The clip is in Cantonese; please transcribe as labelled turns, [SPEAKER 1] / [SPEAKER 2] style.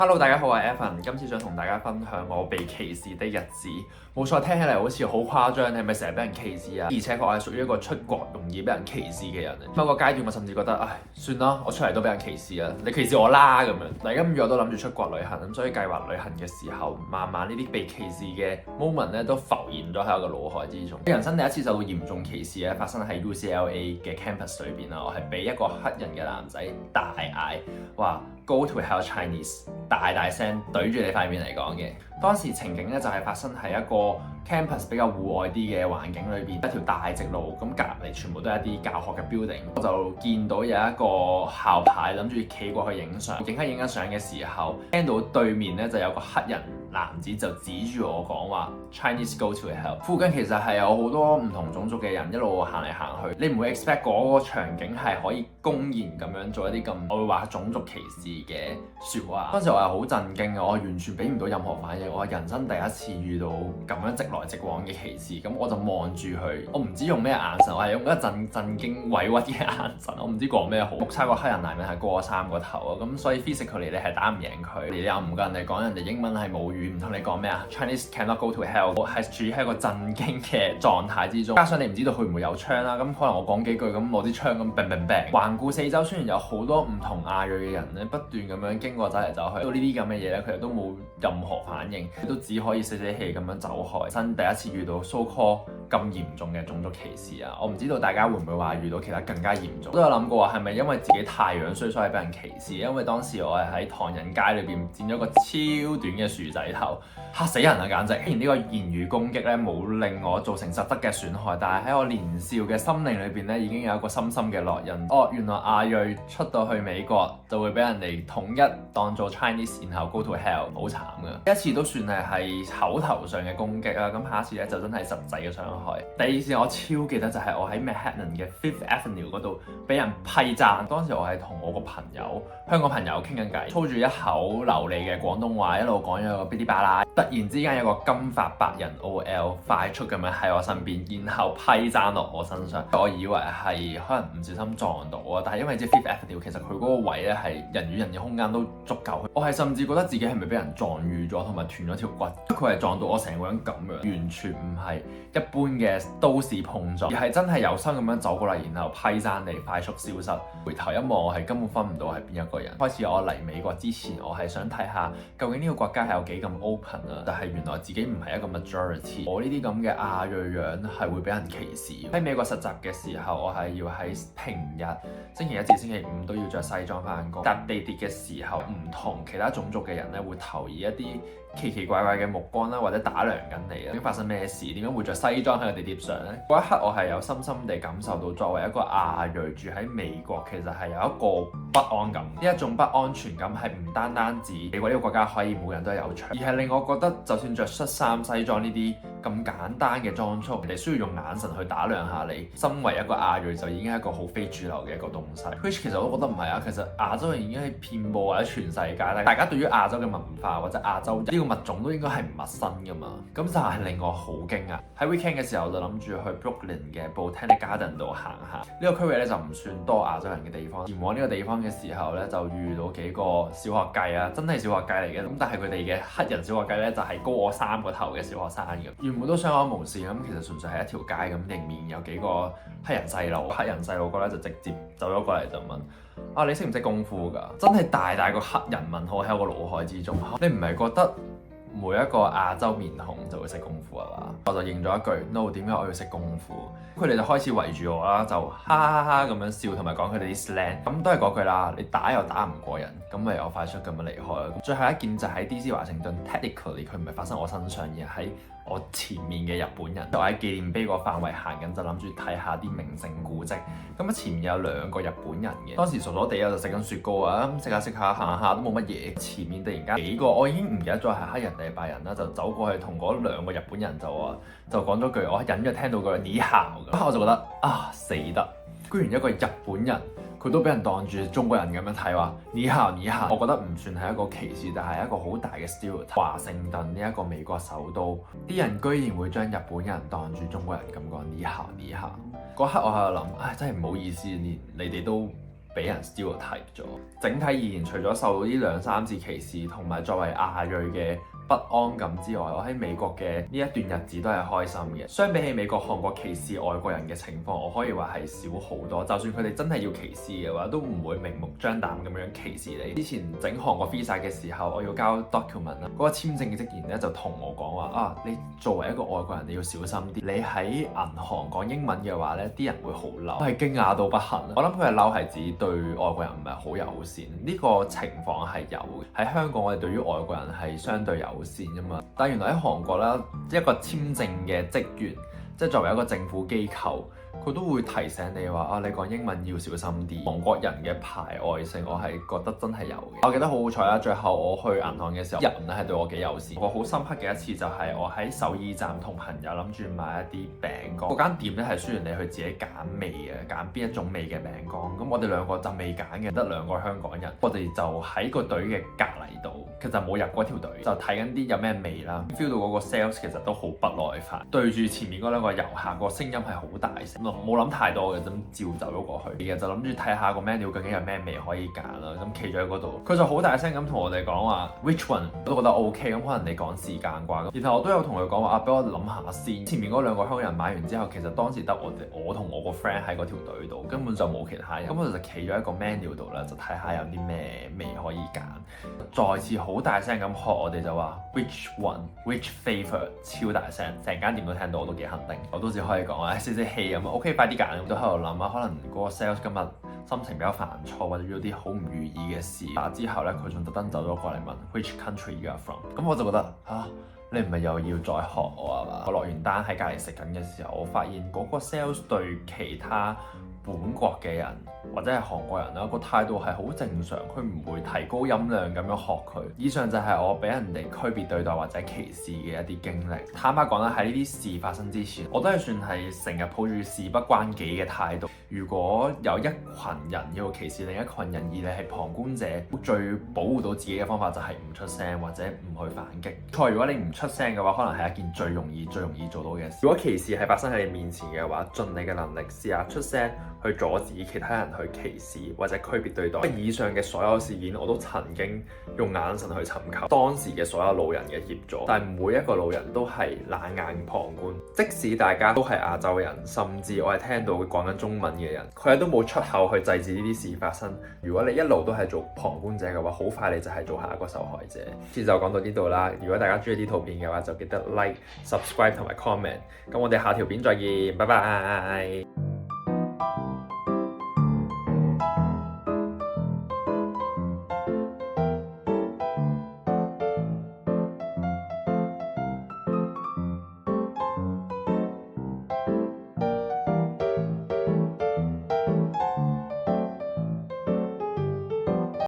[SPEAKER 1] Hello，大家好，我係 Evan，今次想同大家分享我被歧視的日子。冇錯，聽起嚟好似好誇張，你係咪成日俾人歧視啊？而且我係屬於一個出國容易俾人歧視嘅人。某個階段我甚至覺得，唉，算啦，我出嚟都俾人歧視啊，你歧視我啦咁樣。嗱，今日我都諗住出國旅行，咁所以計劃旅行嘅時候，慢慢呢啲被歧視嘅 moment 咧都浮現咗喺我嘅腦海之中。人生第一次受到嚴重歧視咧，發生喺 UCLA 嘅 campus 裏邊啦。我係俾一個黑人嘅男仔大嗌話 Go to hell Chinese， 大聲對住你塊面嚟講嘅。當時情景咧就係發生喺一個 campus 比較戶外啲嘅環境裏邊，一條大直路，咁隔離全部都係一啲教學嘅 building。我就見到有一個校牌，諗住企過去影相。影緊相嘅時候，聽到對面咧就有個黑人男子就指住我講話 Chinese go to hell。附近其實係有好多唔同種族嘅人一路行嚟行去，你唔會 expect 嗰個場景係可以公然咁樣做一啲咁我會話種族歧視嘅説話。當時我係好震驚嘅，我完全俾唔到任何反應。我係人生第一次遇到咁樣直來直往嘅歧視，咁我就望住佢，我唔知用咩眼神，我係用一陣震驚委屈嘅眼神，我唔知講咩好。目測個黑人男人係高我3個頭啊，咁所以 physically 你係打唔贏佢，你又唔夠人哋講人哋英文係母語，唔同你講咩啊 Chinese cannot go to hell， 我係處於喺一個震驚嘅狀態之中，加上你唔知道佢會唔會有槍啦，咁可能我講幾句咁攞支槍咁 bang bang bang， 環顧四周雖然有好多唔同亞裔嘅人咧不斷咁樣經過走嚟走去，到呢啲咁嘅嘢咧佢哋都冇任何反應，都只可以死死氣咁樣走開。真第一次遇到 so call 咁嚴重嘅種族歧視啊！我唔知道大家會唔會話遇到其他更加嚴重。都有諗過話係咪因為自己太樣衰所以俾人歧視？因為當時我係喺唐人街裏邊剪咗個超短嘅薯仔頭，嚇死人啊簡直！雖然呢個言語攻擊咧冇令我造成實質嘅損害，但係喺我年少嘅心靈裏邊咧已經有一個深深嘅烙印。哦，原來亞裔出到去美國就會俾人哋統一當做 Chinese， 然後 go to hell， 好慘㗎！一次都算係口頭上嘅攻擊啊，咁下一次咧就真係實際嘅傷害。第二次我超記得就係我喺 Manhattan 嘅 Fifth Avenue 嗰度俾人批讚，當時我係同我個朋友香港朋友傾緊偈，操住一口流利嘅廣東話，一路講咗個嗶哩吧啦，突然之間有個金髮白人 OL 快速咁樣喺我身邊，然後批讚落我身上，我以為係可能唔小心撞到啊，但係因為即係 Fifth Avenue 其實佢嗰個位咧係人與人嘅空間都足夠，我係甚至覺得自己係咪俾人撞瘀咗同埋斷咗條骨，佢係撞到我成個人咁樣，完全唔係一般嘅都市碰撞，而係真係有心咁樣走過嚟，然後批讚你快速消失。回頭一望，我係根本分唔到係邊一個人。開始我嚟美國之前，我係想睇下究竟呢個國家係有幾咁 open 啊，但係原來自己唔係一個 majority。我呢啲咁嘅亞裔樣係會俾人歧視。喺美國實習嘅時候，我係要喺平日星期一至星期五都要着西裝返工。搭地鐵嘅時候，唔同其他種族嘅人咧會投以一啲奇奇怪怪嘅目光啦，或者打量緊你啊！究竟發生咩事？點解會着西裝喺個地鐵上呢？嗰一刻我係有深深地感受到，作為一個亞裔住喺美國，其實係有一個不安感。呢一種不安全感係唔單單指美國呢個國家可以每人都有槍，而係令我覺得就算着恤衫西裝呢啲咁簡單嘅裝束，人哋需要用眼神去打量下你。身為一個亞裔就已經係一個好非主流嘅一個東西。Which 其實我都覺得唔係啊，其實亞洲人已經係遍佈或者全世界，大家對於亞洲嘅文化或者亞洲呢個物種都應該係唔陌生噶嘛，咁就係令我好驚訝。喺 weekend 嘅時候就諗住去 Brooklyn 嘅 Botanic Garden 度行下，呢個區域咧就唔算多亞洲人嘅地方。前往呢個地方嘅時候咧，就遇到幾個小學雞啊，真係小學雞嚟嘅。咁但係佢哋嘅黑人小學雞咧就係高我3個頭嘅小學生嘅。原本都相安無事咁，其實純粹係一條街咁，迎面有幾個黑人細路哥咧就直接走咗過嚟就問：啊，你識唔識功夫㗎？真係大個黑人問號喺我個腦海之中。你唔係覺得每一個亞洲面孔就會識功夫啊嘛？我就應咗一句 No， 點解我要識功夫？佢哋就開始圍住我啦，就哈哈哈咁樣笑，同埋講佢哋啲 slang。咁都係嗰句啦，你打又打唔過人，咁咪又快速咁樣離開。最後一件就喺 DC 華盛頓 ，technically 佢唔係發生我身上，而係我前面嘅日本人。我喺紀念碑個範圍行緊，就諗住睇下啲名勝古蹟。咁啊前面有2個日本人嘅，當時傻傻地就食緊雪糕啊，食下行下都冇乜嘢。前面突然間幾個，我已經唔記得咗係黑人定係白人啦，就走過去同嗰2個日本人就講咗句，我隱約聽到個你好咁，我就覺得啊死得，居然一個日本人佢都俾人當住中國人咁樣睇話你好，我覺得唔算係一個歧視，但係一個好大嘅 stereotype。華盛頓呢一個美國首都，啲人居然會將日本人當住中國人咁講你好。嗰刻我喺度諗，唉真係唔好意思，連你哋都俾人 stereotype 咗。整體而言，除咗受到呢2-3次歧視，同埋作為亞裔嘅不安感之外，我喺美國嘅呢一段日子都係開心嘅。相比起美國、韓國歧視外國人嘅情況，我可以話係少好多。就算佢哋真係要歧視嘅話，都唔會明目張膽咁樣歧視你。之前整韓國 visa 嘅時候，我要交 document 啦，嗰個簽證嘅職員咧就同我講話啊，你作為一個外國人，你要小心啲。你喺銀行講英文嘅話咧，啲人會好嬲。我係驚訝到不行。我諗佢嘅嬲係指對外國人唔係好友善。呢個情況係有嘅。喺香港，我哋對於外國人係相對友善㗎嘛，但係原來喺韓國啦，一個簽證嘅職員，即係作為一個政府機構，佢都會提醒你話啊，你講英文要小心啲。韓國人嘅排外性，我係覺得真係有嘅。我記得好好彩啦，最後我去銀行嘅時候，人咧係對我幾友善。我好深刻嘅一次就係我喺首爾站同朋友諗住買一啲餅乾，嗰間店咧係需要你去自己揀味嘅，揀邊一種味嘅餅乾。咁我哋兩個就未揀嘅，得2個香港人，我哋就喺個隊嘅隔離度，其實冇入嗰條隊，就睇緊啲有咩味啦。feel 到嗰個 sales 其實都好不耐煩，對住前面嗰2個遊客，個聲音係好大聲。冇諗太多嘅，咁照走咗過去嘅，就諗住睇下個 menu 究竟有咩味可以揀啦。咁企咗喺嗰度，佢就好大聲咁同我哋講話 which one， 我都覺得 OK。咁可能你趕時間啩。然後我都有同佢講話啊，俾我諗下先。前面嗰2個香港人買完之後，其實當時得我同我個 friend 喺嗰條隊度，根本就冇其他人。咁我就企咗喺個 menu 度啦，就睇下有啲咩味可以揀。再次好大聲咁喝，我哋就話 which one，which flavor， 超大聲，成間店都聽到，我都幾肯定。我都只可以講話泄泄氣咁 OK，快啲揀。都喺度諗啊，可能嗰個 sales 今日心情比較煩躁，或者有啲好唔如意嘅事。之後咧，佢仲特登走咗過嚟問 which country you are from。咁我就覺得你唔係又要再學我啊嘛？我落完單喺隔離食緊嘅時候，我發現嗰個 sales 對其他本國嘅人或者係韓國人啦，個態度係好正常，佢唔會提高音量咁樣學佢。以上就係我俾人哋區別對待或者歧視嘅一啲經歷。坦白講啦，喺呢啲事發生之前，我都係算係成日抱住事不關己嘅態度。如果有一群人要歧視另一群人，而你係旁觀者，最保護到自己嘅方法就係唔出聲或者唔去反擊。錯，如果你唔出聲嘅話，可能係一件最容易做到嘅事。如果歧視係發生喺你面前嘅話，盡你嘅能力試下出聲去阻止其他人去歧視或者區別對待。以上嘅所有事件，我都曾經用眼神去尋求當時嘅所有路人嘅協助，但係每一個路人都係冷眼旁觀。即使大家都係亞洲人，甚至我係聽到佢講緊中文嘅人，佢哋都冇出口去制止呢啲事發生。如果你一路都係做旁觀者嘅話，好快你就係做下一個受害者。今次就講到呢度啦。如果大家中意呢套片嘅話，就記得 like、subscribe 同埋 comment。咁我哋下條片再見，拜拜。